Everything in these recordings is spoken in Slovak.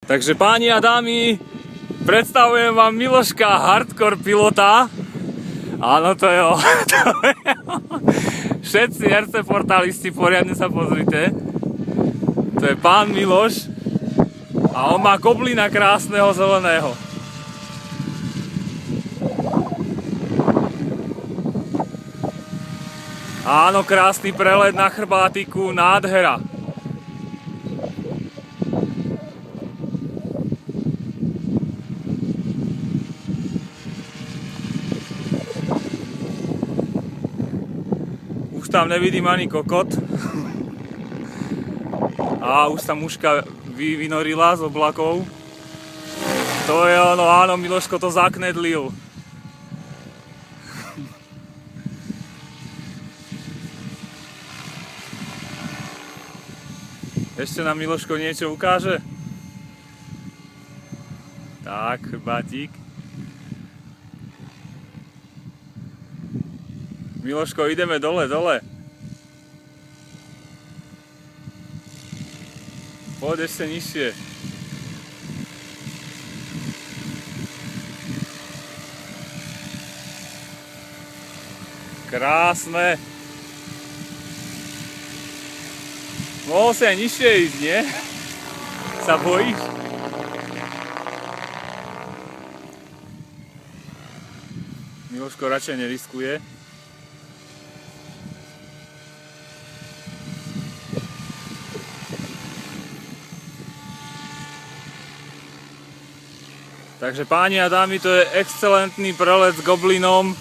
Takže páni a dámy, predstavujem vám Miloška, hardcore pilota. Áno, to je on. Všetci RC portálisti, poriadne sa pozrite. To je pán Miloš a on má goblina krásneho zeleného. Áno, krásny prelet na chrbátiku, nádhera. Už tam nevidím ani kokot. A už sa mužka vynorila z oblakov. To je ono, áno, Miloško to zaknedlil. Ešte nám Miloško niečo ukáže? Tak, chrbátik. Miloško, ideme dole, dole. Poď ešte nižšie. Krásne. Mohol si aj nižšie ísť, nie? Sa bojíš? Miloško radšej neriskuje. Takže páni a dámy, to je excelentný prelet s goblinom.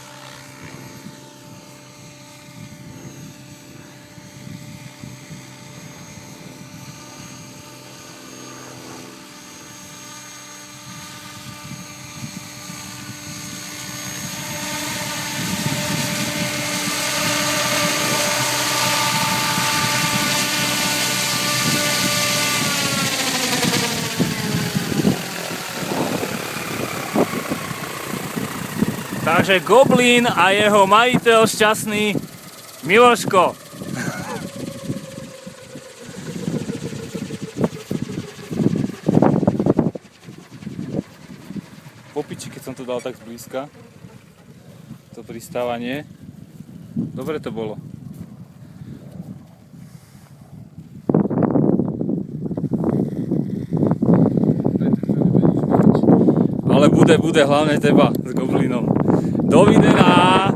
Takže goblin a jeho majiteľ šťastný Miloško. Po piči, keď som to dal tak zblízka, to pristávanie. Dobre to bolo. Ale bude hlavne teba s goblinom. Dovidenia!